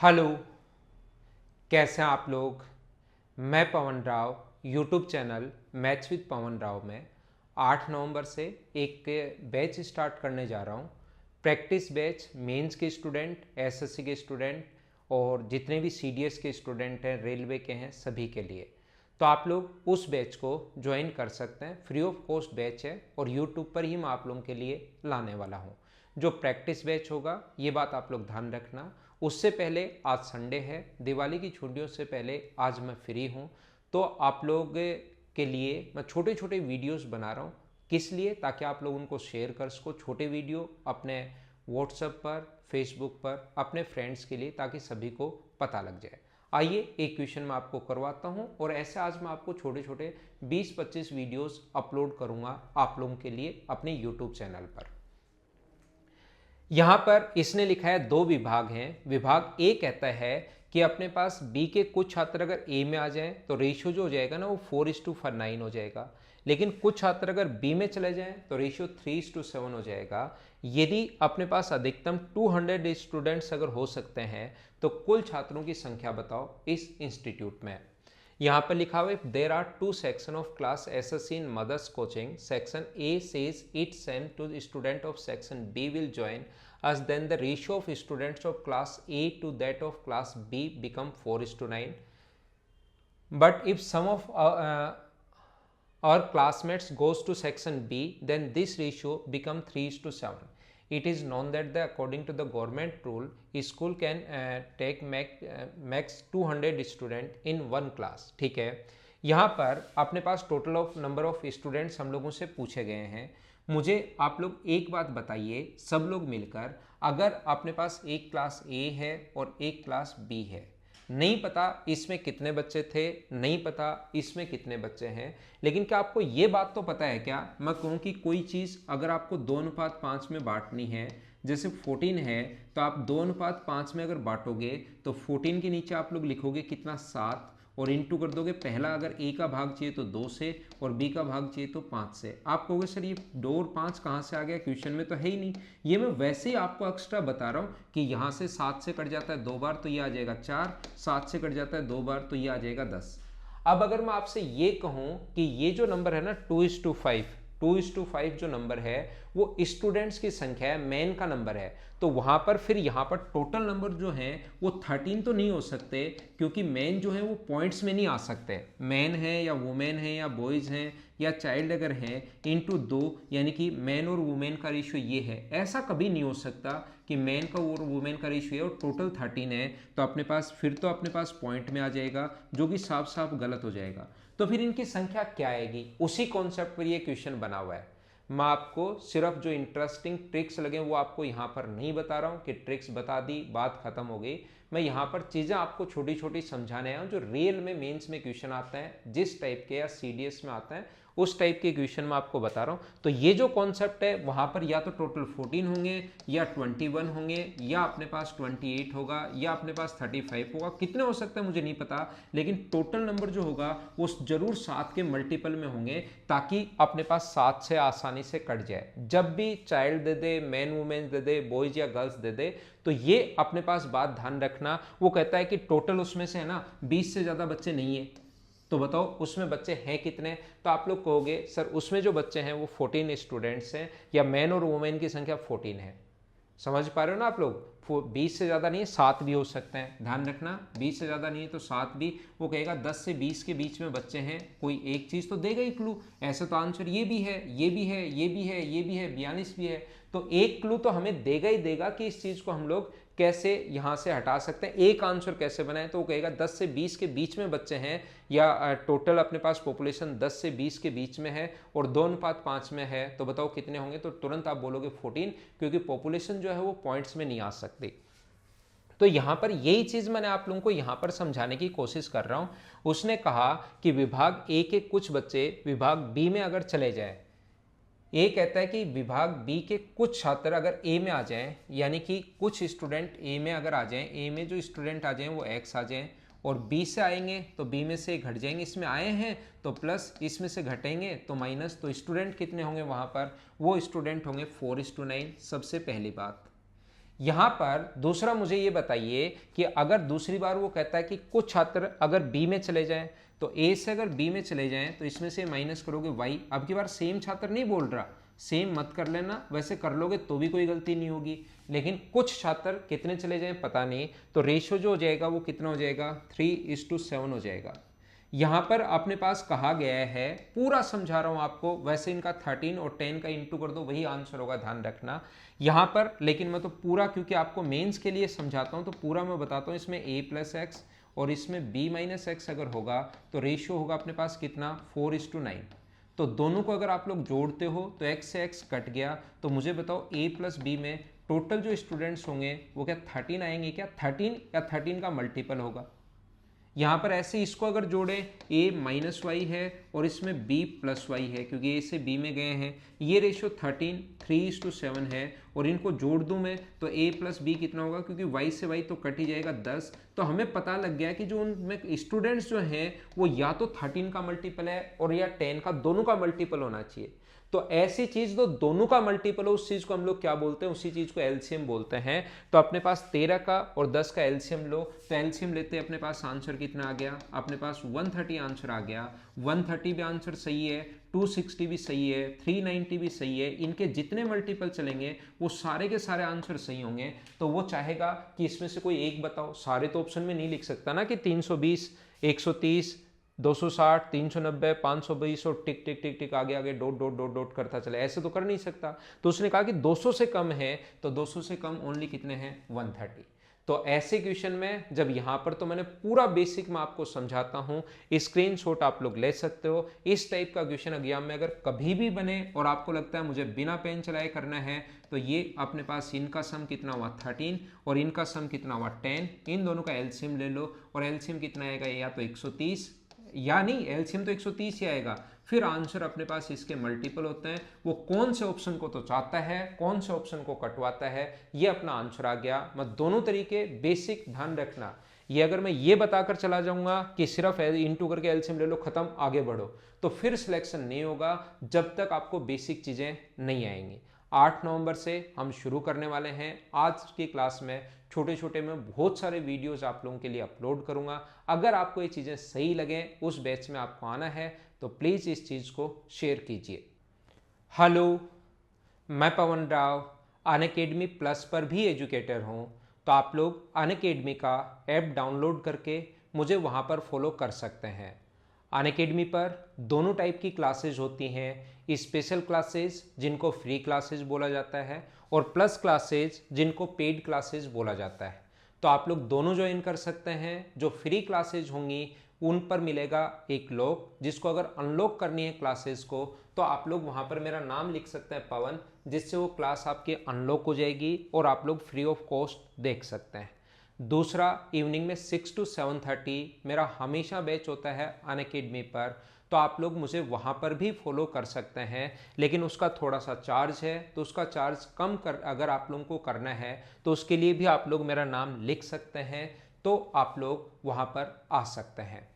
Hello, कैसे हैं आप लोग। मैं Pawan Rao YouTube channel maths with Pawan Rao में 8 नवंबर से एक बैच स्टार्ट करने जा रहा हूं। प्रैक्टिस बैच मेंस के स्टूडेंट, एसएससी के स्टूडेंट और जितने भी सीडीएस के स्टूडेंट हैं, रेलवे के हैं, सभी के लिए। तो आप लोग उस बैच को ज्वाइन कर सकते हैं। फ्री ऑफ कॉस्ट बैच है और यूट्यूब पर ही मैं आप लोगों के लिए लाने वाला हूँ। जो प्रैक्टिस बैच होगा, ये बात आप लोग ध्यान रखना। उससे पहले आज संडे है, दिवाली की छुट्टियों से पहले आज मैं फ्री हूँ, तो आप लोग के लिए मैं छोटे छोटे वीडियोस बना रहा हूँ। किस लिए? ताकि आप लोग उनको शेयर कर सको, छोटे वीडियो अपने व्हाट्सएप पर, फेसबुक पर अपने फ्रेंड्स के लिए, ताकि सभी को पता लग जाए। आइए एक क्वेश्चन मैं आपको करवाता हूं और ऐसे आज मैं आपको छोटे छोटे 20-25 वीडियोस अपलोड करूंगा आप लोगों के लिए अपने यूट्यूब चैनल पर। यहां पर इसने लिखा है 2 विभाग हैं। विभाग ए कहता है कि अपने पास बी के कुछ छात्र अगर ए में आ जाएं तो रेशियो जो हो जाएगा ना वो 4:9 हो जाएगा। लेकिन कुछ छात्र अगर बी में चले जाएं तो रेशियो 3:7 हो जाएगा। यदि अपने पास अधिकतम 200 स्टूडेंट्स अगर हो सकते हैं तो कुल छात्रों की संख्या बताओ इस इंस्टीट्यूट में। यहाँ पर लिखा हुआ है there are 2 section of class SSC in mother's coaching. Section A says it send to student of section B will join as then the ratio of students of class A to that of class B become 4:9. But if some of our classmates goes to section B, then this ratio become 3:7. It is known that according to the government rule, school can take max 200 student in one class. ठीक है, यहाँ पर अपने पास total of number of students हम लोगों से पूछे गए हैं। मुझे आप लोग एक बात बताइए, सब लोग मिलकर, अगर अपने पास एक क्लास ए है और एक क्लास बी है, नहीं पता इसमें कितने बच्चे थे, नहीं पता इसमें कितने बच्चे हैं, लेकिन क्या आपको ये बात तो पता है क्या, मैं कहूँ कि कोई चीज़ अगर आपको 2:5 में बांटनी है, जैसे 14 है तो आप 2:5 में अगर बांटोगे तो 14 के नीचे आप लोग लिखोगे कितना, 7, और इंटू कर दोगे। पहला अगर ए का भाग चाहिए तो 2 से और बी का भाग चाहिए तो 5 से। आप कहोगे सर ये 2 और 5 कहाँ से आ गया, क्वेश्चन में तो है ही नहीं। ये मैं वैसे ही आपको एक्स्ट्रा बता रहा हूँ कि यहाँ से 7 से कट जाता है 2 बार तो ये आ जाएगा 4, 7 से कट जाता है 2 बार तो ये आ जाएगा 10। अब अगर मैं आपसे ये कहूँ कि ये जो नंबर है ना 2:5 जो नंबर है वो स्टूडेंट्स की संख्या है, मैन का नंबर है, तो वहां पर फिर यहां पर टोटल नंबर जो है वो 13 तो नहीं हो सकते, क्योंकि मैन जो है वो पॉइंट्स में नहीं आ सकते। मैन है या वुमेन है या बॉयज हैं या चाइल्ड अगर हैं इंटू 2, यानी कि मैन और वुमेन का रेशियो ये है, ऐसा कभी नहीं हो सकता कि मैन का और वुमेन का रेशियो है और टोटल 13 है। तो अपने पास फिर तो अपने पास पॉइंट में आ जाएगा, जो कि साफ साफ गलत हो जाएगा। तो फिर इनकी संख्या क्या आएगी, उसी कॉन्सेप्ट पर ये क्वेश्चन बना हुआ है। मैं आपको सिर्फ जो इंटरेस्टिंग ट्रिक्स लगे वो आपको यहाँ पर नहीं बता रहा हूँ कि ट्रिक्स बता दी बात खत्म हो गई। मैं यहाँ पर चीज़ें आपको छोटी छोटी समझाने आया हूँ जो रियल में मेंस में क्वेश्चन आते हैं, जिस टाइप के या सीडीएस में आते हैं उस टाइप के क्वेश्चन मैं आपको बता रहा हूँ। तो ये जो कॉन्सेप्ट है वहाँ पर या तो टोटल 14 होंगे या 21 होंगे या अपने पास 28 होगा या अपने पास 35 होगा, कितने हो सकते हैं मुझे नहीं पता, लेकिन टोटल नंबर जो होगा वो जरूर 7 के मल्टीपल में होंगे, ताकि अपने पास 7 से आसानी से कट जाए। जब भी child they they, man women they they, boys या गर्ल्स दे दे, तो ये अपने पास बात ध्यान रखना। वो कहता है कि टोटल उसमें से है ना 20 से ज़्यादा बच्चे नहीं है, तो बताओ उसमें बच्चे हैं कितने। तो आप लोग कहोगे सर उसमें जो बच्चे हैं वो 14 स्टूडेंट्स हैं, या मैन और वुमेन की संख्या 14 है। समझ पा रहे हो ना आप लोग, 20 से ज़्यादा नहीं है, 7 भी हो सकते हैं, ध्यान रखना। 20 से ज़्यादा नहीं है तो 7 भी। वो कहेगा 10 से 20 के बीच में बच्चे हैं, कोई एक चीज़ तो देगा ही क्लू। ऐसे तो आंसर ये भी है, ये भी है, ये भी है, ये भी है, 42 भी है, तो एक क्लू तो हमें देगा ही देगा कि इस चीज़ को हम लोग कैसे यहाँ से हटा सकते हैं, एक आंसर कैसे बनाए। तो वो कहेगा 10 से 20 के बीच में बच्चे हैं, या टोटल अपने पास पॉपुलेशन 10 से 20 के बीच में है और 2:5 में है, तो बताओ कितने होंगे। तो तुरंत आप बोलोगे 14, क्योंकि पॉपुलेशन जो है वो पॉइंट्स में नहीं आ सकती। तो यहां पर यही चीज मैंने आप लोगों को यहां पर समझाने की कोशिश कर रहा हूं। उसने कहा कि विभाग ए के कुछ बच्चे विभाग बी में अगर चले जाए, ए कहता है कि विभाग बी के कुछ छात्र अगर ए में आ जाएं, यानी कि कुछ स्टूडेंट ए में अगर आ जाएं, ए में जो स्टूडेंट आ जाएं वो एक्स आ जाएं, और बी से आएंगे तो बी में से घट जाएंगे, इसमें आए हैं तो प्लस, इसमें से घटेंगे तो माइनस, तो स्टूडेंट कितने होंगे वहां पर, वो स्टूडेंट होंगे 4:9। सबसे पहली बात यहाँ पर दूसरा मुझे ये बताइए कि अगर दूसरी बार वो कहता है कि कुछ छात्र अगर बी में चले जाएं, तो ए से अगर बी में चले जाएं तो इसमें से माइनस करोगे वाई। अब की बार सेम छात्र नहीं बोल रहा, सेम मत कर लेना, वैसे कर लोगे तो भी कोई गलती नहीं होगी, लेकिन कुछ छात्र कितने चले जाएं पता नहीं, तो रेशियो जो हो जाएगा वो कितना हो जाएगा, 3:7 हो जाएगा। यहाँ पर अपने पास कहा गया है, पूरा समझा रहा हूँ आपको, वैसे इनका 13 और 10 का इंटू कर दो वही आंसर होगा, ध्यान रखना यहाँ पर। लेकिन मैं तो पूरा, क्योंकि आपको मेंस के लिए समझाता हूँ तो पूरा मैं बताता हूँ। इसमें a + x और इसमें b - x अगर होगा तो रेशियो होगा अपने पास कितना, 4:9। तो दोनों को अगर आप लोग जोड़ते हो तो x से x कट गया, तो मुझे बताओ a + b में टोटल जो स्टूडेंट्स होंगे वो क्या 13 आएंगे क्या, 13 या 13 का मल्टीपल होगा। यहाँ पर ऐसे इसको अगर जोड़े a - y है और इसमें b + y है, क्योंकि a से b में गए हैं, ये रेशियो 13 3:7 है, और इनको जोड़ दूं मैं तो a + b कितना होगा, क्योंकि y से y तो कट ही जाएगा 10। तो हमें पता लग गया कि जो उनमें स्टूडेंट्स जो हैं वो या तो 13 का मल्टीपल है और या 10 का, दोनों का मल्टीपल होना चाहिए। तो ऐसी चीज तो दोनों का मल्टीपल हो, उस चीज को हम लोग क्या बोलते हैं, उसी चीज को एलसीएम बोलते हैं। तो अपने पास 13 का और 10 का एलसीएम लो, तो एलसीएम लेते हैं, अपने पास आंसर कितना आ गया, अपने पास 130 आंसर आ गया। 130 भी आंसर सही है, 260 भी सही है, 390 भी सही है। इनके जितने मल्टीपल चलेंगे वो सारे के सारे आंसर सही होंगे। तो वो चाहेगा कि इसमें से कोई एक बताओ, सारे तो ऑप्शन में नहीं लिख सकता ना कि 320, 130, 260, 390, 520 और टिक टिक टिक टिक आगे आगे डॉट डॉट डॉट डॉट करता चले, ऐसे तो कर नहीं सकता। तो उसने कहा कि 200 से कम है, तो 200 से कम ओनली कितने हैं, 130। तो ऐसे क्वेश्चन में जब यहाँ पर, तो मैंने पूरा बेसिक में आपको समझाता हूँ, स्क्रीनशॉट आप लोग ले सकते हो। इस टाइप का क्वेश्चन एग्जाम में अगर कभी भी बने और आपको लगता है मुझे बिना पेन चलाए करना है, तो ये अपने पास इनका सम कितना हुआ 13 और इनका सम कितना हुआ 10, इन दोनों का एलसीएम ले लो, और एलसीएम कितना आएगा, या तो 130, या नहीं एलसीएम तो 130 ही आएगा। फिर आंसर अपने पास इसके मल्टीपल होते हैं, वो कौन से ऑप्शन को तो चाहता है, कौन से ऑप्शन को कटवाता है, ये अपना आंसर आ गया। मैं दोनों तरीके बेसिक ध्यान रखना, ये अगर मैं ये बताकर चला जाऊंगा कि सिर्फ इंटू करके एलसीएम ले लो खत्म आगे बढ़ो, तो फिर सिलेक्शन नहीं होगा जब तक आपको बेसिक चीजें नहीं आएंगी। 8 नवंबर से हम शुरू करने वाले हैं। आज की क्लास में छोटे छोटे मैं बहुत सारे वीडियोस आप लोगों के लिए अपलोड करूंगा। अगर आपको ये चीज़ें सही लगें, उस बैच में आपको आना है, तो प्लीज़ इस चीज़ को शेयर कीजिए। हेलो, मैं पवन राव अनअकैडमी प्लस पर भी एजुकेटर हूँ। तो आप लोग अनअकैडमी का ऐप डाउनलोड करके मुझे वहाँ पर फॉलो कर सकते हैं। अनअकैडमी पर दोनों टाइप की क्लासेज होती हैं, स्पेशल क्लासेज जिनको फ्री क्लासेज बोला जाता है, और प्लस क्लासेज जिनको पेड क्लासेज बोला जाता है। तो आप लोग दोनों ज्वाइन कर सकते हैं। जो फ्री क्लासेज होंगी उन पर मिलेगा एक लॉक, जिसको अगर अनलॉक करनी है क्लासेस को, तो आप लोग वहाँ पर मेरा नाम लिख सकते हैं पवन, जिससे वो क्लास आपकी अनलॉक हो जाएगी और आप लोग फ्री ऑफ कॉस्ट देख सकते हैं। दूसरा, इवनिंग में 6 to 7:30 मेरा हमेशा बैच होता है अनअकैडमी पर, तो आप लोग मुझे वहाँ पर भी फॉलो कर सकते हैं, लेकिन उसका थोड़ा सा चार्ज है। तो उसका चार्ज कम कर अगर आप लोगों को करना है तो उसके लिए भी आप लोग मेरा नाम लिख सकते हैं, तो आप लोग वहाँ पर आ सकते हैं।